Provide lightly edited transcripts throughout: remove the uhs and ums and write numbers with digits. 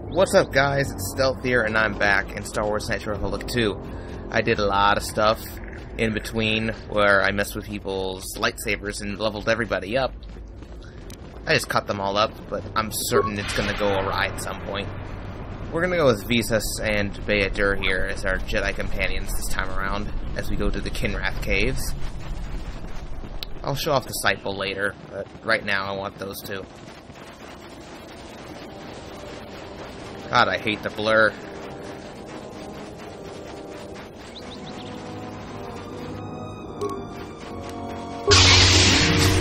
What's up, guys? It's Stealth here, and I'm back in Star Wars Knights Republic 2. I did a lot of stuff in between where I messed with people's lightsabers and leveled everybody up. I just cut them all up, but I'm certain it's going to go awry at some point. We're going to go with Visas and Bayadur here as our Jedi companions this time around, as we go to the Kinrath Caves. I'll show off the Disciple later, but right now I want those two. God, I hate the blur.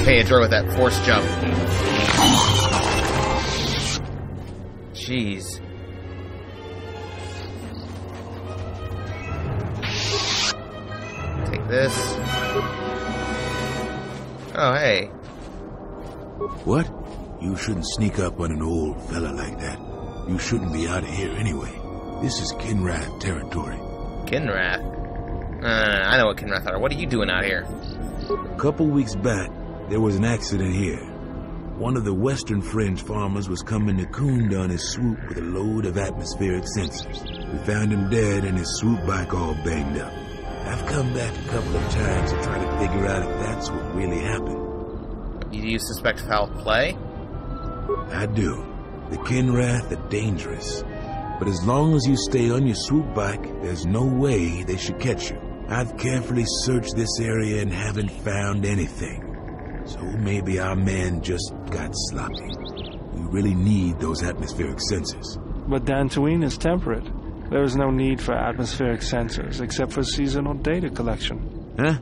Bayadur with that force jump. Jeez. Take this. Oh, hey. What? You shouldn't sneak up on an old fella like that. You shouldn't be out of here anyway. This is Kinrath territory. Kinrath? I know what Kinrath are. What are you doing out here? A couple weeks back, there was an accident here. One of the Western Fringe farmers was coming to Kunda on his swoop with a load of atmospheric sensors. We found him dead and his swoop bike all banged up. I've come back a couple of times to try to figure out if that's what really happened. Do you suspect foul play? I do. The Kinrath are dangerous. But as long as you stay on your swoop bike, there's no way they should catch you. I've carefully searched this area and haven't found anything. So maybe our man just got sloppy. We really need those atmospheric sensors. But Dantooine is temperate. There is no need for atmospheric sensors except for seasonal data collection. Huh?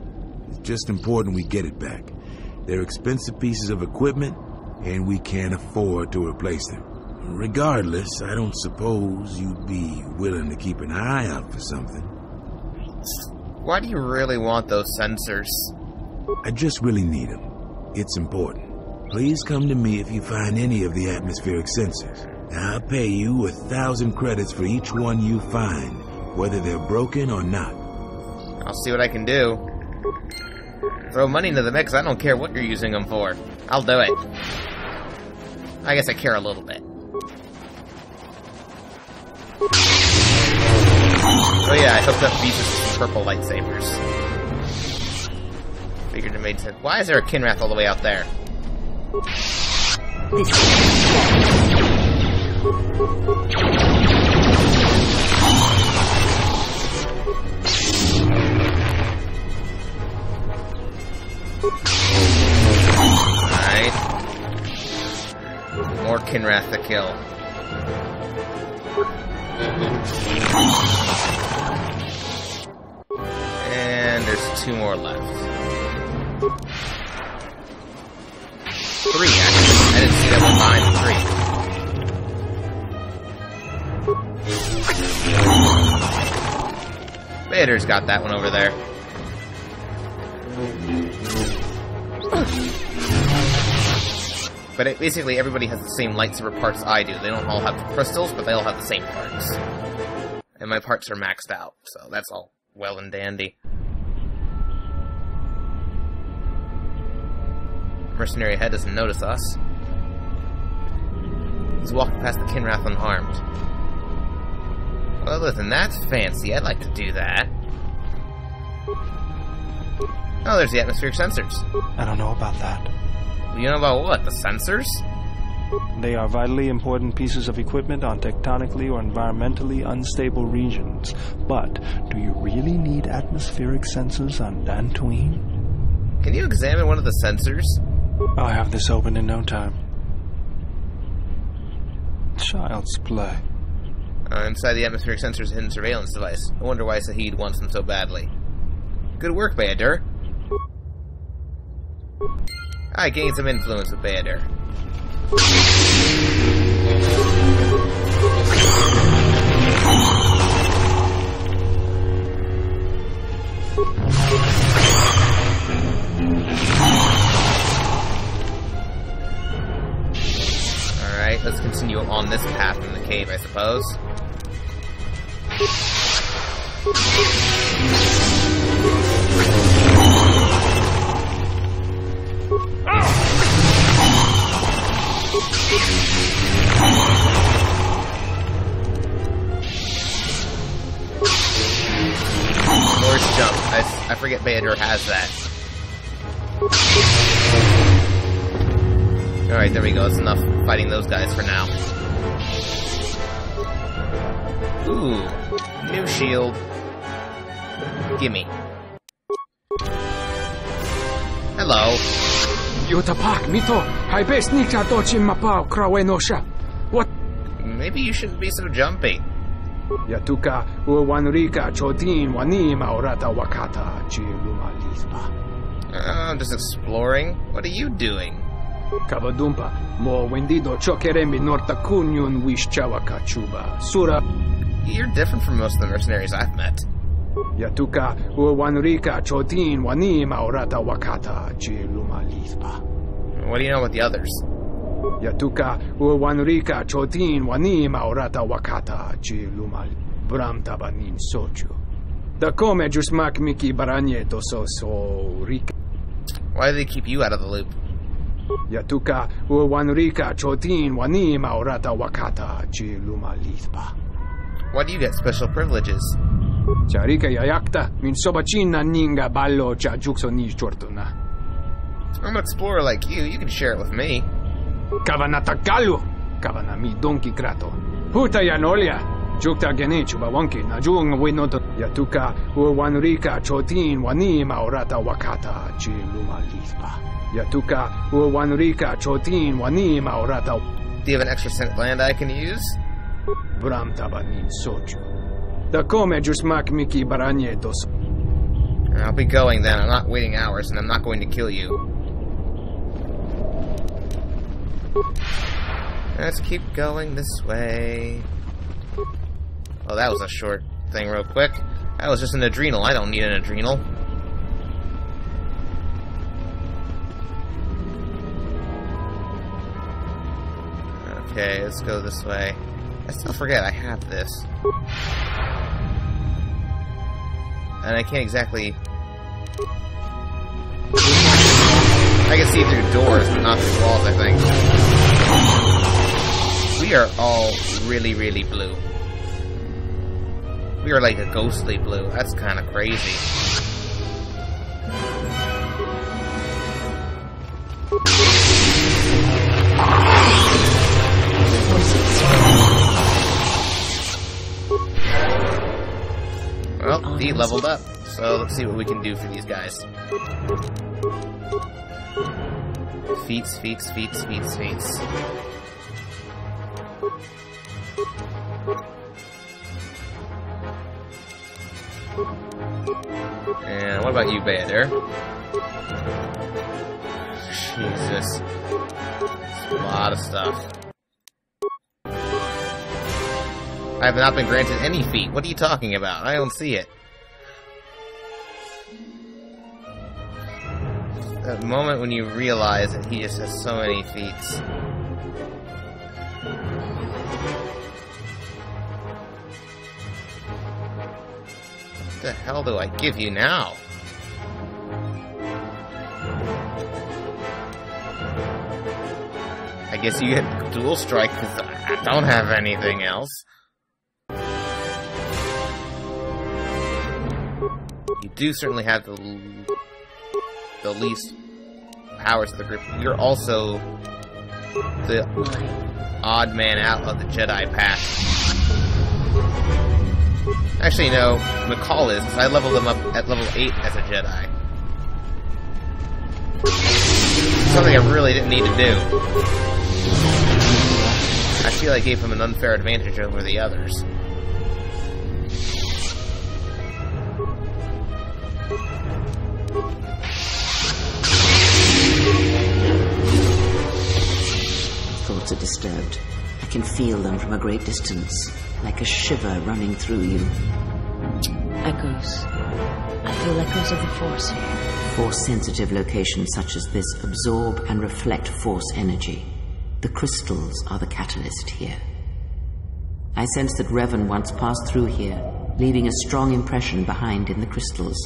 It's just important we get it back. They're expensive pieces of equipment, and we can't afford to replace them. Regardless, I don't suppose you'd be willing to keep an eye out for something. Why do you really want those sensors? I just really need them. It's important. Please come to me if you find any of the atmospheric sensors. I'll pay you 1,000 credits for each one you find, whether they're broken or not. I'll see what I can do. Throw money into the mix, I don't care what you're using them for. I'll do it. I guess I care a little bit. Oh yeah, I hooked up Visas with some purple lightsabers. Figured it made sense. Why is there a Kinrath all the way out there? Alright. More Kinrath to kill. And there's 2 more left. 3, actually. I didn't see that one behind the tree. Vader's got that one over there. But basically everybody has the same lightsaber parts I do. They don't all have crystals, but they all have the same parts. And my parts are maxed out, so that's all well and dandy. Mercenary ahead doesn't notice us. He's walking past the Kinrath unharmed. Well, listen, that's fancy. I'd like to do that. Oh, there's the atmospheric sensors. I don't know about that. You know about what? The sensors? They are vitally important pieces of equipment on tectonically or environmentally unstable regions. But do you really need atmospheric sensors on Dantooine? Can you examine one of the sensors? I'll have this open in no time. Child's play. Inside the atmospheric sensor is a hidden surveillance device. I wonder why Sahid wants them so badly. Good work, Bayadur. I gained some influence with Bayadur. Alright, let's continue on this path in the cave, I suppose. I forget Bayadur has that. Alright, there we go. That's enough fighting those guys for now. Ooh, new shield. Gimme. Hello. What? Maybe you shouldn't be so jumpy. Yatuka uwanrika chotin wanima orata wakata chilumalispa. I'm just exploring. What are you doing? Kavadumpa mo wendido chokeremi norta kunyun wishchawaka chuba sura. You're different from most of the mercenaries I've met. Yatuka uwanrika chotin wanima orata wakata chilumalispa. What do you know about the others? Yatuka uwanrika chotin wanima orata wakata chilumal bramtabanin soju. Da come jusmak miki baranyeto so rika. Why do they keep you out of the loop? Yatuka uwanrika chotin wanima orata wakata chilumalispa. Why do you get special privileges? Charika yayakta min sobachina ninga ballo cha jukso ni chortuna. I'm an explorer like you. You can share it with me. Kavanatakalu, Kavanami Donkey Krato. Huta Yanolia, Jukta Ganechu Bawanki, Najung Winoto, Yatuka, Uwanrika, Chotin, Wanima, Orata Wakata, Chiluma Lispa. Yatuka, Uwanrika, Chotin, Wanima, Orata. Do you have an extra cent land I can use? Bram Tabanin Soju. Da come Jusmak Miki Baranyetos. I'll be going then. I'm not waiting hours, and I'm not going to kill you. Let's keep going this way. Oh, that was a short thing real quick. That was just an adrenal. I don't need an adrenal. Okay, let's go this way. I still forget I have this. And I can't exactly... I can see through doors, but not through walls, I think. We are all really, really blue. We are like a ghostly blue. That's kind of crazy. Well, D leveled up, so let's see what we can do for these guys. Feats. And what about you, Bader? Jesus. That's a lot of stuff. I have not been granted any feat. What are you talking about? I don't see it. That moment when you realize that he just has so many feats. What the hell do I give you now? I guess you get dual strike because I don't have anything else. You do certainly have the least powers of the group. You're also the odd man out of the Jedi path. Actually, no, McCall is, because I leveled him up at level 8 as a Jedi. Something I really didn't need to do. I feel I gave him an unfair advantage over the others. Thoughts are disturbed. I can feel them from a great distance, like a shiver running through you. Echoes. I feel echoes of the Force here. Force-sensitive locations such as this absorb and reflect Force energy. The crystals are the catalyst here. I sense that Revan once passed through here, leaving a strong impression behind in the crystals.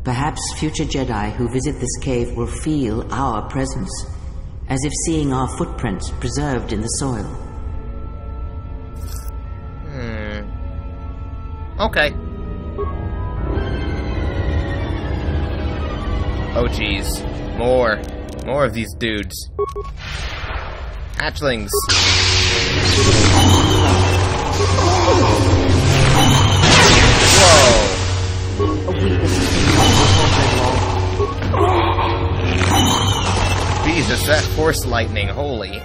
Perhaps future Jedi who visit this cave will feel our presence, as if seeing our footprints preserved in the soil. Okay. Oh, jeez. More. More of these dudes. Hatchlings. Whoa. Jesus, that force lightning, holy.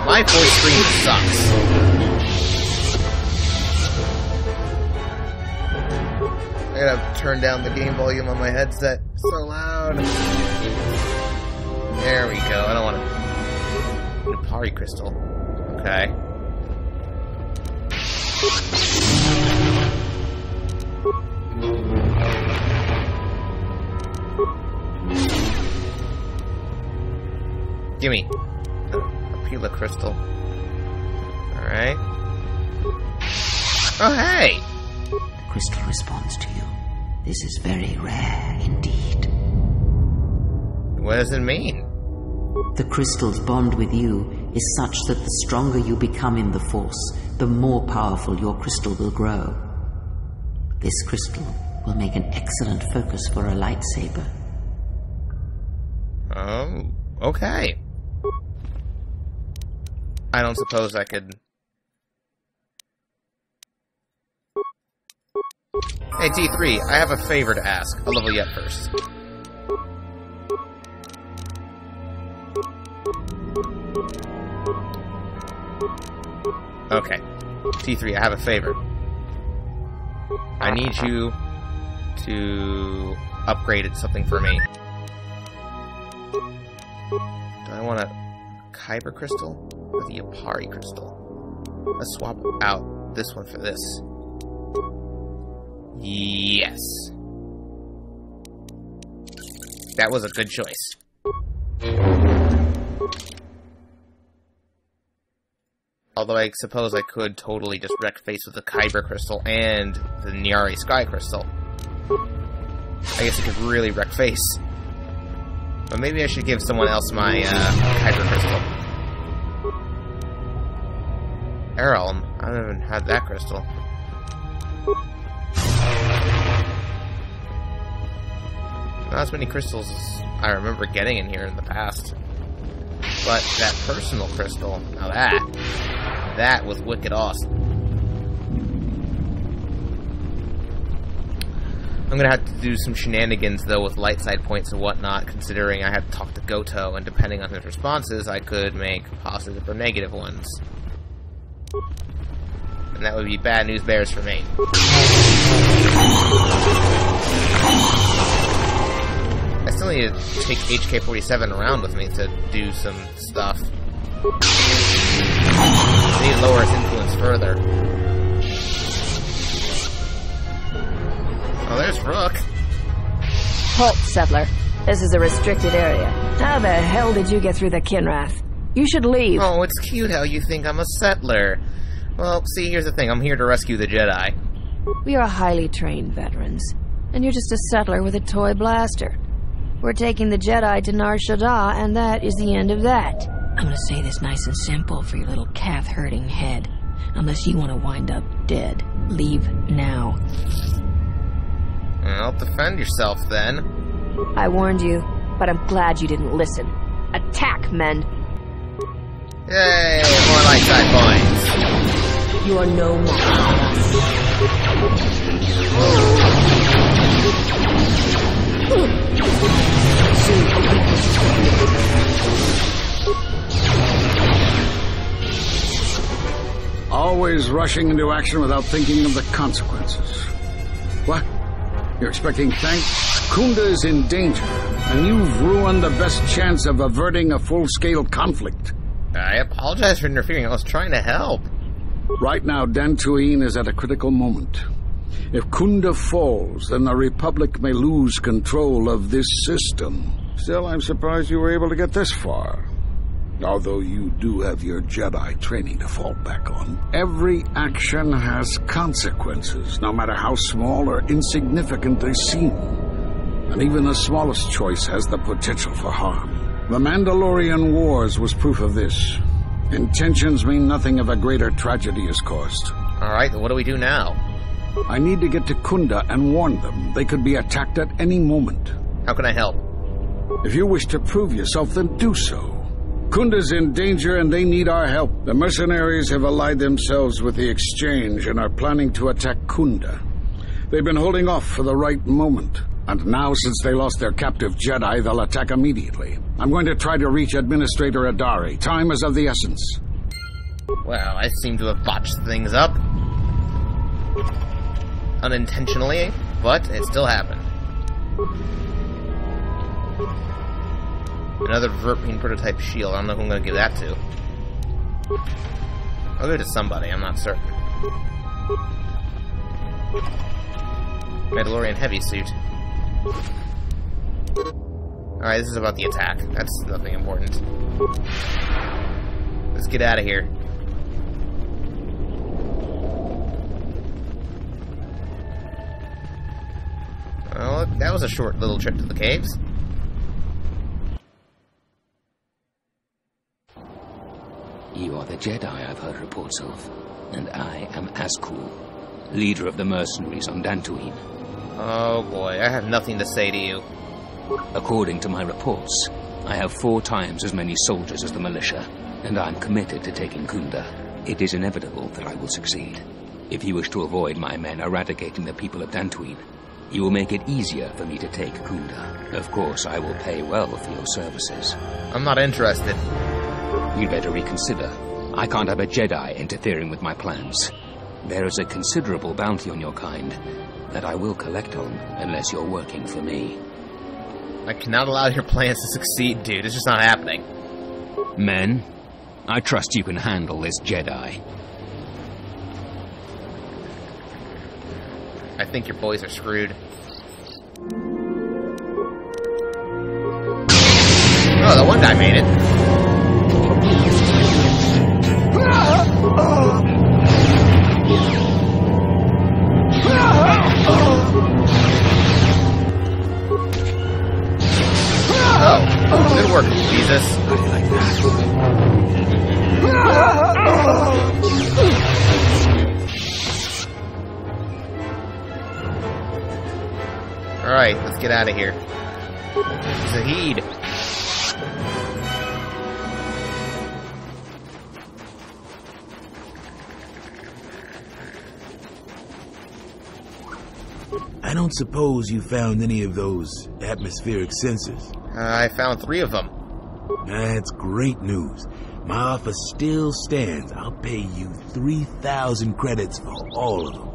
My voice stream sucks. I gotta turn down the game volume on my headset. So loud. There we go. I don't want to... Pari crystal. Okay. Gimme. Pila crystal. Alright. Oh, hey! The crystal responds to you. This is very rare indeed. What does it mean? The crystal's bond with you is such that the stronger you become in the Force, the more powerful your crystal will grow. This crystal will make an excellent focus for a lightsaber. Okay. I don't suppose I could... Hey, T3, I have a favor to ask. I'll level you up first. Okay. T3, I have a favor. I need you to upgrade something for me. Do I want a kyber crystal or the Apari crystal? Let's swap out this one for this. Yes. That was a good choice. Although I suppose I could totally just wreck face with the kyber crystal and the Nyari sky crystal. I guess I could really wreck face. But maybe I should give someone else my kyber crystal. Errol, I haven't had that crystal. Not as many crystals as I remember getting in here in the past. But that personal crystal, now that was wicked awesome. I'm gonna have to do some shenanigans, though, with light side points and whatnot, considering I have to talk to Goto, and depending on his responses, I could make positive or negative ones. And that would be bad news bears for me. I still need to take HK-47 around with me to do some stuff. I need to lower his influence further. Oh, there's Vrook. Halt, settler. This is a restricted area. How the hell did you get through the Kinrath? You should leave. Oh, it's cute how you think I'm a settler. Well, see, here's the thing. I'm here to rescue the Jedi. We are highly trained veterans, and you're just a settler with a toy blaster. We're taking the Jedi to Nar Shaddaa, and that is the end of that. I'm gonna say this nice and simple for your little calf-hurting head. Unless you want to wind up dead. Leave now. Well, defend yourself, then. I warned you, but I'm glad you didn't listen. Attack, men! Yay, more light side points. You are no more. Always rushing into action without thinking of the consequences. What? You're expecting thanks? Kunda is in danger, and you've ruined the best chance of averting a full-scale conflict. I apologize for interfering. I was trying to help. Right now, Dantooine is at a critical moment. If Kunda falls, then the Republic may lose control of this system. Still, I'm surprised you were able to get this far. Although you do have your Jedi training to fall back on. Every action has consequences, no matter how small or insignificant they seem. And even the smallest choice has the potential for harm. The Mandalorian Wars was proof of this. Intentions mean nothing if a greater tragedy is caused. Alright, what do we do now? I need to get to Kunda and warn them. They could be attacked at any moment. How can I help? If you wish to prove yourself, then do so. Kunda's in danger and they need our help. The mercenaries have allied themselves with the Exchange and are planning to attack Kunda. They've been holding off for the right moment. And now, since they lost their captive Jedi, they'll attack immediately. I'm going to try to reach Administrator Adari. Time is of the essence. Well, I seem to have botched things up. Unintentionally, but it still happened. Another Verpine prototype shield. I don't know who I'm going to give that to. I'll give it to somebody, I'm not certain. Mandalorian heavy suit. Alright, this is about the attack. That's nothing important. Let's get out of here. Well, that was a short little trip to the caves. You are the Jedi I've heard reports of, and I am Azkul, leader of the mercenaries on Dantooine. Oh boy, I have nothing to say to you. According to my reports, I have 4 times as many soldiers as the militia, and I'm committed to taking Kunda. It is inevitable that I will succeed. If you wish to avoid my men eradicating the people of Dantooine, you will make it easier for me to take Kunda. Of course, I will pay well for your services. I'm not interested. You'd better reconsider. I can't have a Jedi interfering with my plans. There is a considerable bounty on your kind that I will collect on unless you're working for me. I cannot allow your plans to succeed, dude. It's just not happening. Men, I trust you can handle this Jedi. I think your boys are screwed. Oh, the one guy made it. Oh, good work, Jesus. Alright, let's get out of here. Zahid. I don't suppose you found any of those atmospheric sensors? I found 3 of them. That's great news. My offer still stands. I'll pay you 3,000 credits for all of them.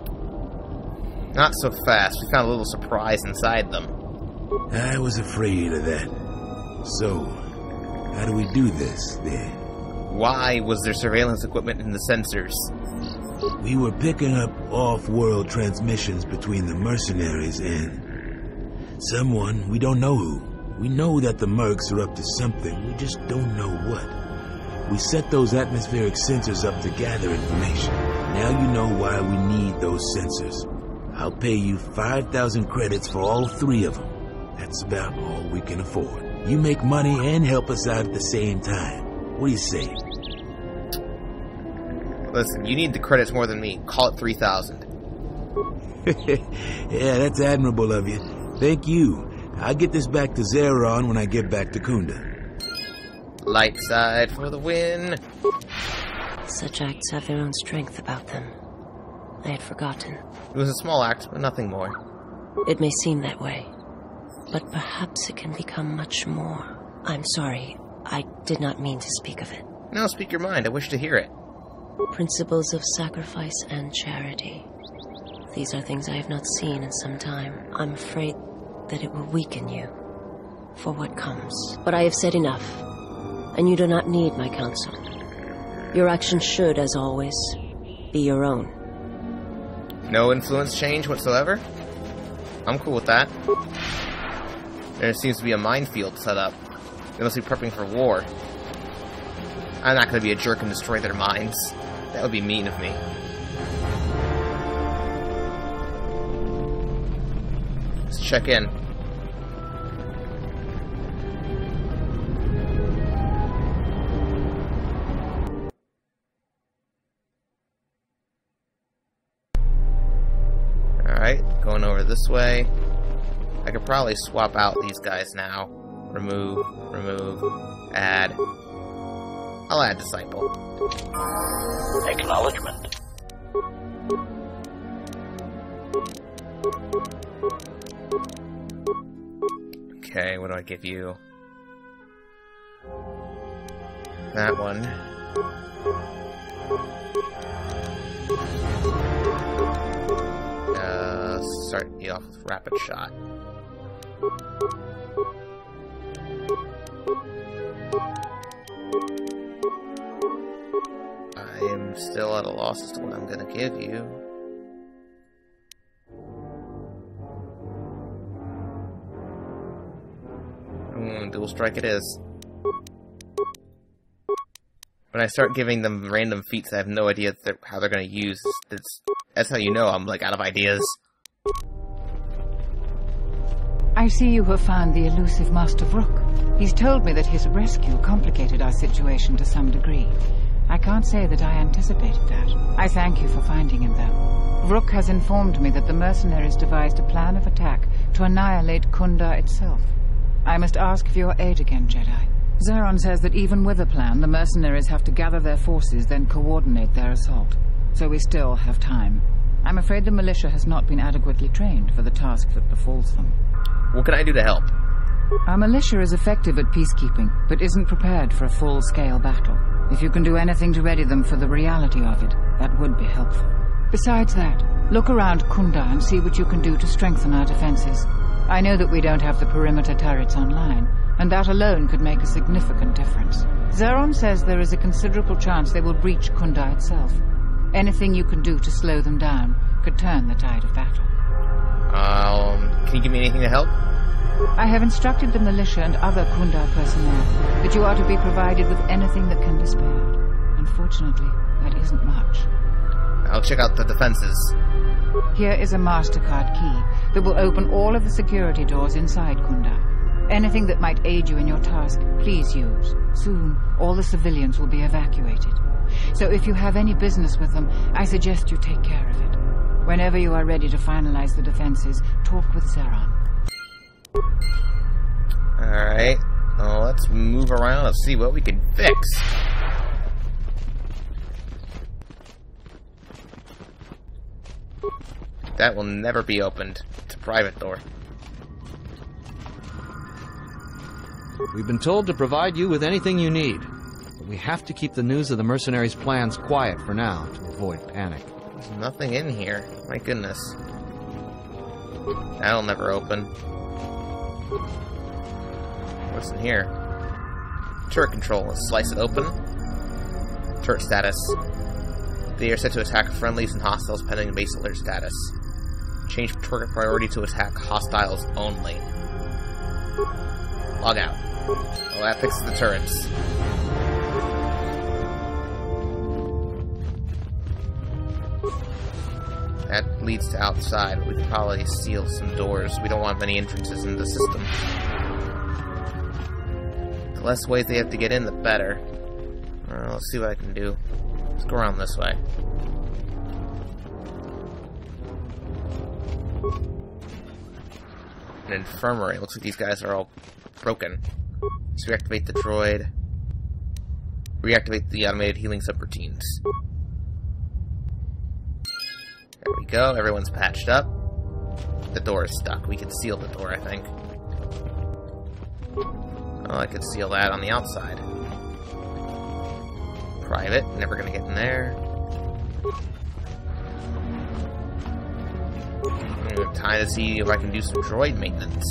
Not so fast. We found a little surprise inside them. I was afraid of that. So, how do we do this, then? Why was there surveillance equipment in the sensors? We were picking up off-world transmissions between the mercenaries and someone, we don't know who. We know that the mercs are up to something, we just don't know what. We set those atmospheric sensors up to gather information. Now you know why we need those sensors. I'll pay you 5,000 credits for all 3 of them. That's about all we can afford. You make money and help us out at the same time. What do you say? Listen, you need the credits more than me. Call it 3,000. Yeah, that's admirable of you. Thank you. I'll get this back to Zeron when I get back to Kunda. Light side for the win. Such acts have their own strength about them. I had forgotten. It was a small act, but nothing more. It may seem that way, but perhaps it can become much more. I'm sorry. I did not mean to speak of it. No, speak your mind. I wish to hear it. Principles of sacrifice and charity. These are things I have not seen in some time. I'm afraid that it will weaken you for what comes. But I have said enough, and you do not need my counsel. Your actions should, as always, be your own. No influence change whatsoever? I'm cool with that. There seems to be a minefield set up. They must be prepping for war. I'm not going to be a jerk and destroy their minds. That would be mean of me. Let's check in. over this way. I could probably swap out these guys now. Remove, add. I'll add Disciple. Acknowledgement. Okay, what do I give you? That one. Start you off with Rapid Shot. I am still at a loss as to what I'm gonna give you. Dual Strike it is. When I start giving them random feats I have no idea how they're going to use, that's how you know I'm, like, out of ideas. I see you have found the elusive Master Vrook. He's told me that his rescue complicated our situation to some degree. I can't say that I anticipated that. I thank you for finding him, though. Vrook has informed me that the mercenaries devised a plan of attack to annihilate Kunda itself. I must ask for your aid again, Jedi. Zeron says that even with a plan, the mercenaries have to gather their forces, then coordinate their assault. So we still have time. I'm afraid the militia has not been adequately trained for the task that befalls them. What can I do to help? Our militia is effective at peacekeeping, but isn't prepared for a full-scale battle. If you can do anything to ready them for the reality of it, that would be helpful. Besides that, look around Kunda and see what you can do to strengthen our defenses. I know that we don't have the perimeter turrets online, and that alone could make a significant difference. Zeron says there is a considerable chance they will breach Kunda itself. Anything you can do to slow them down could turn the tide of battle. Can you give me anything to help? I have instructed the militia and other Kunda personnel that you are to be provided with anything that can be spared. Unfortunately, that isn't much. I'll check out the defenses. Here is a MasterCard key that will open all of the security doors inside Kunda. Anything that might aid you in your task, please use. Soon, all the civilians will be evacuated. So if you have any business with them, I suggest you take care of it. Whenever you are ready to finalize the defenses, talk with Zeron. Alright. Well, let's move around and see what we can fix. That will never be opened. It's a private door. We've been told to provide you with anything you need. But we have to keep the news of the mercenaries' plans quiet for now to avoid panic. There's nothing in here. My goodness. That'll never open. What's in here? Turret control. Let's slice it open. Turret status. They are set to attack friendlies and hostiles pending base alert status. Change turret priority to attack hostiles only. Log out. Well, that fixes the turrets. That leads to outside. We could probably seal some doors. We don't want many entrances in the system. The less ways they have to get in, the better. Let's see what I can do. Let's go around this way. An infirmary. Looks like these guys are all broken. Let's reactivate the droid. Reactivate the automated healing subroutines. There we go. Everyone's patched up. The door is stuck. We can seal the door, I think. Oh, I could seal that on the outside. Private. Never gonna get in there. Time to see if I can do some droid maintenance.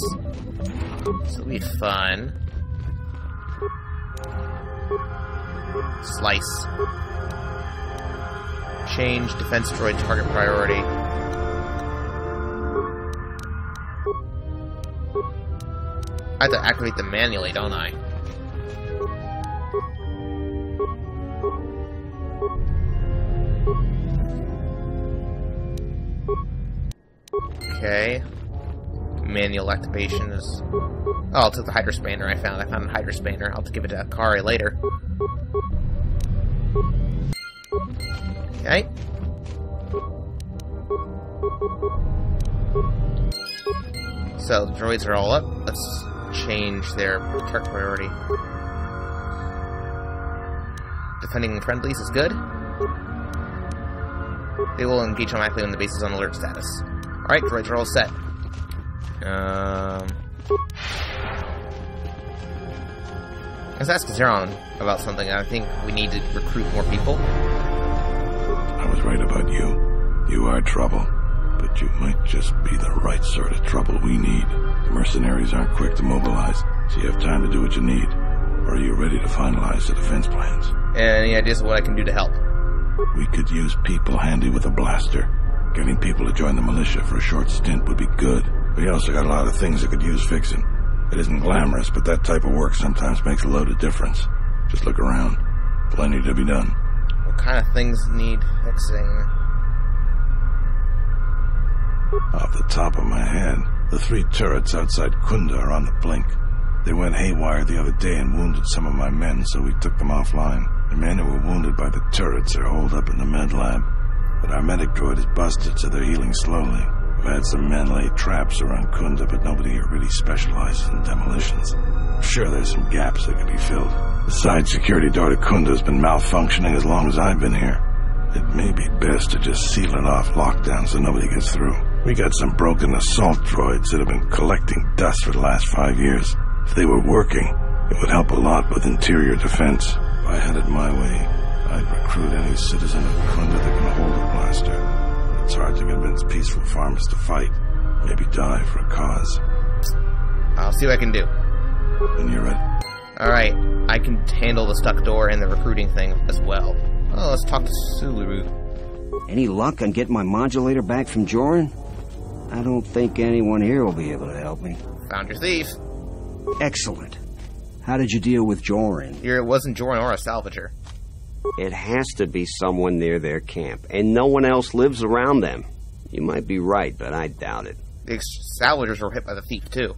This will be fun. Slice. Change defense droid target priority. I have to activate them manually, don't I? Okay. Manual activation is... Oh, I'll take the Hydrospanner I found. I found a Hydrospanner. I'll have to give it to Kyrie later. Okay. So, the droids are all up. Let's change their target priority. Defending friendlies is good. They will engage on MacLeod when the base is on alert status. Alright, droids are all set. Let's ask Zeron about something. I think we need to recruit more people. I was right about you. You are trouble. But you might just be the right sort of trouble we need. The mercenaries aren't quick to mobilize, so you have time to do what you need. Or are you ready to finalize the defense plans? Any ideas of what I can do to help? We could use people handy with a blaster. Getting people to join the militia for a short stint would be good. We also got a lot of things that could use fixing. It isn't glamorous, but that type of work sometimes makes a load of difference. Just look around. Plenty to be done. What kind of things need fixing? Off the top of my head, the 3 turrets outside Kunda are on the blink. They went haywire the other day and wounded some of my men, so we took them offline. The men who were wounded by the turrets are holed up in the med lab. But our medic droid is busted, so they're healing slowly. We've had some men lay traps around Kunda, but nobody here really specializes in demolitions. I'm sure there's some gaps that could be filled. The side security door to Kunda has been malfunctioning as long as I've been here. It may be best to just seal it off lockdown so nobody gets through. We got some broken assault droids that have been collecting dust for the last 5 years. If they were working, it would help a lot with interior defense. If I had it my way, I'd recruit any citizen of Kunda that can hold a blaster. It's hard to convince peaceful farmers to fight, maybe die for a cause. I'll see what I can do. When you're ready. Alright, I can handle the stuck door and the recruiting thing as well. Oh, let's talk to Sulu. Any luck on getting my modulator back from Jorn? I don't think anyone here will be able to help me. Found your thief. Excellent. How did you deal with Jorn? Here, it wasn't Jorn or a salvager. It has to be someone near their camp, and no one else lives around them. You might be right, but I doubt it. The salvagers were hit by the thief, too.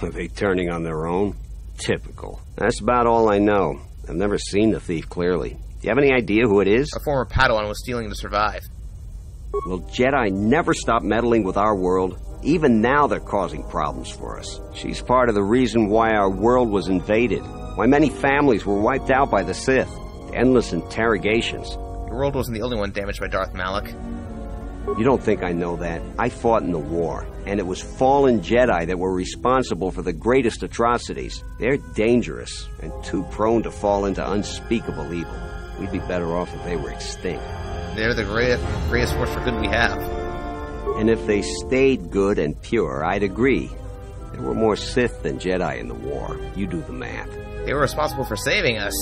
Are they turning on their own? Typical. That's about all I know. I've never seen the thief clearly. Do you have any idea who it is? A former Padawan was stealing to survive. Well, Jedi never stop meddling with our world. Even now they're causing problems for us. She's part of the reason why our world was invaded. Why many families were wiped out by the Sith. Endless interrogations. Your world wasn't the only one damaged by Darth Malak. You don't think I know that? I fought in the war, and it was fallen Jedi that were responsible for the greatest atrocities. They're dangerous, and too prone to fall into unspeakable evil. We'd be better off if they were extinct. They're the greatest force for good we have. And if they stayed good and pure, I'd agree. There were more Sith than Jedi in the war. You do the math. They were responsible for saving us.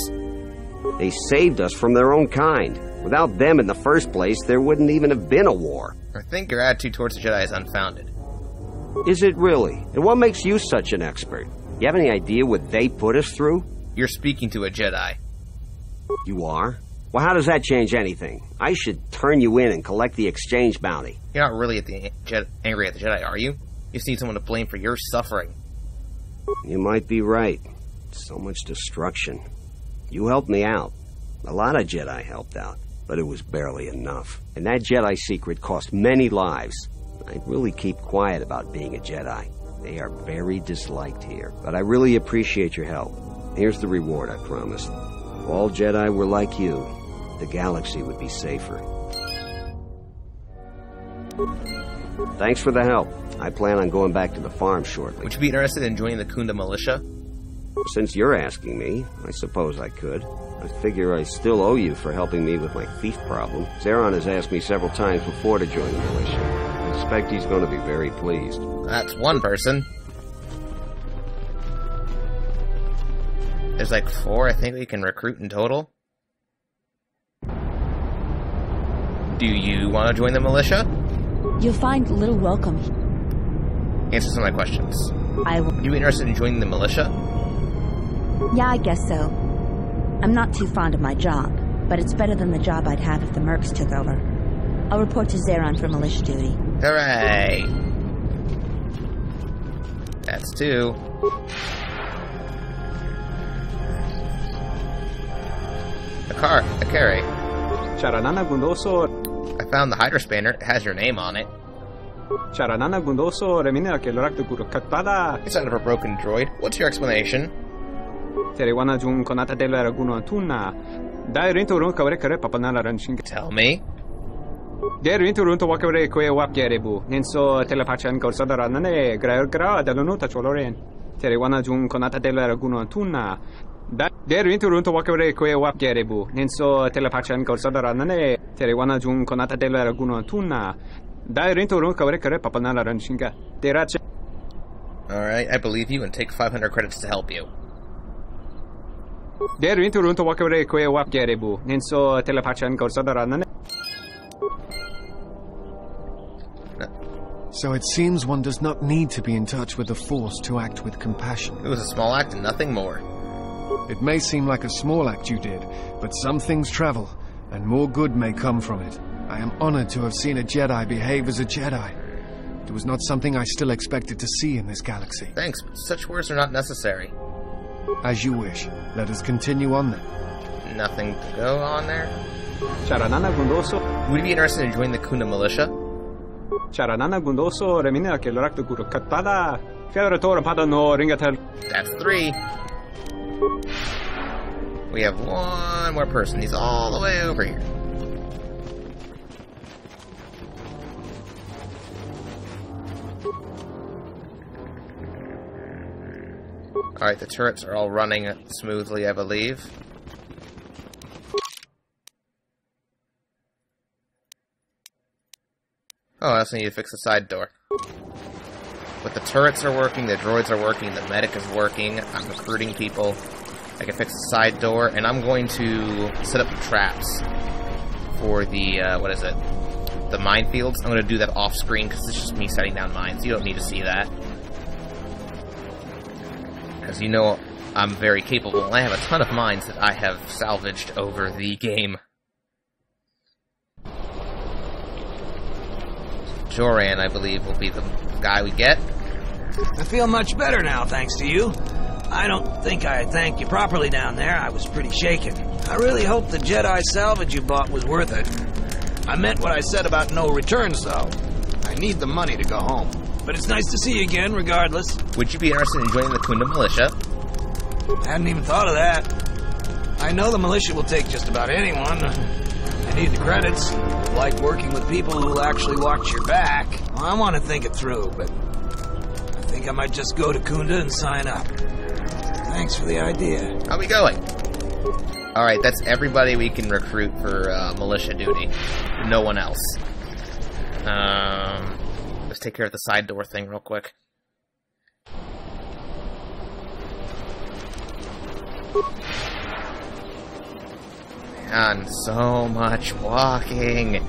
They saved us from their own kind. Without them in the first place, there wouldn't even have been a war. I think your attitude towards the Jedi is unfounded. Is it really? And what makes you such an expert? You have any idea what they put us through? You're speaking to a Jedi. You are? Well, how does that change anything? I should turn you in and collect the exchange bounty. You're not really angry at the Jedi, are you? You just need someone to blame for your suffering. You might be right. So much destruction. You helped me out. A lot of Jedi helped out, but it was barely enough. And that Jedi secret cost many lives. I'd really keep quiet about being a Jedi. They are very disliked here, but I really appreciate your help. Here's the reward I promised. If all Jedi were like you, the galaxy would be safer. Thanks for the help. I plan on going back to the farm shortly. Would you be interested in joining the Kunda militia? Since you're asking me, I suppose I could. I figure I still owe you for helping me with my thief problem. Zeron has asked me several times before to join the militia. I expect he's going to be very pleased. That's one person. There's like 4, I think, we can recruit in total. Do you want to join the militia? You'll find little welcome. Answer some of my questions. I will. Would you be interested in joining the militia? Yeah, I guess so. I'm not too fond of my job, but it's better than the job I'd have if the Mercs took over. I'll report to Zeron for militia duty. Hooray! That's 2. A carry. I found the Hydra Spanner. It has your name on it. It's out of a broken droid. What's your explanation? Tell me. Alright, I believe you and take 500 credits to help you. So it seems one does not need to be in touch with the Force to act with compassion. It was a small act and nothing more. It may seem like a small act you did, but some things travel, and more good may come from it. I am honored to have seen a Jedi behave as a Jedi. It was not something I still expected to see in this galaxy. Thanks, but such words are not necessary. As you wish. Let us continue on then. Nothing to go on there? Would you be interested in joining the Kunda militia? That's 3. We have one more person. He's all the way over here. Alright, the turrets are all running smoothly, I believe. Oh, I also need to fix the side door. But the turrets are working, the droids are working, the medic is working, I'm recruiting people. I can fix the side door, and I'm going to set up the traps for the, what is it? The minefields. I'm going to do that off screen because it's just me setting down mines. You don't need to see that. Because you know I'm very capable, and I have a ton of mines that I have salvaged over the game. Joran, I believe, will be the guy we get. I feel much better now, thanks to you. I don't think I thanked you properly down there. I was pretty shaken. I really hope the Jedi salvage you bought was worth it. I meant what I said about no returns, though. I need the money to go home. But it's nice to see you again, regardless. Would you be interested in joining the Kunda militia? I hadn't even thought of that. I know the militia will take just about anyone. I need the credits. I like working with people who'll actually watch your back. Well, I want to think it through, but I think I might just go to Kunda and sign up. Thanks for the idea. How we going? Alright, that's everybody we can recruit for militia duty. No one else. Let's take care of the side door thing real quick. Man, so much walking.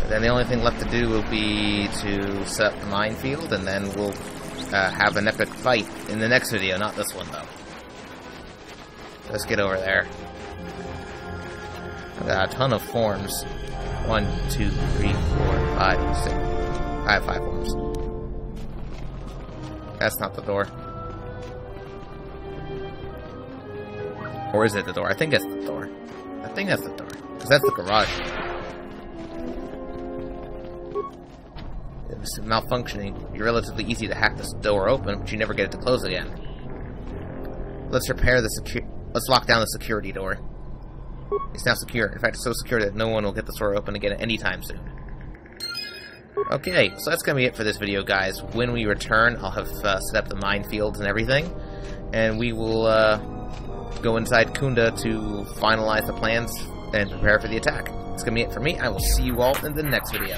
Then the only thing left to do will be to set up the minefield, and then we'll have an epic fight in the next video, not this one, though. Let's get over there. I've got a ton of forms. 1, 2, 3, 4, 5, 6. I have 5 forms. That's not the door. Or is it the door? I think that's the door. I think that's the door. Because that's the garage. If it's malfunctioning, it'd be relatively easy to hack this door open, but you never get it to close again. Let's repair the let's lock down the security door. It's now secure. In fact, it's so secure that no one will get the door open again anytime soon. Okay, so that's gonna be it for this video, guys. When we return, I'll have set up the minefields and everything, and we will go inside Kunda to finalize the plans and prepare for the attack. That's gonna be it for me. I will see you all in the next video.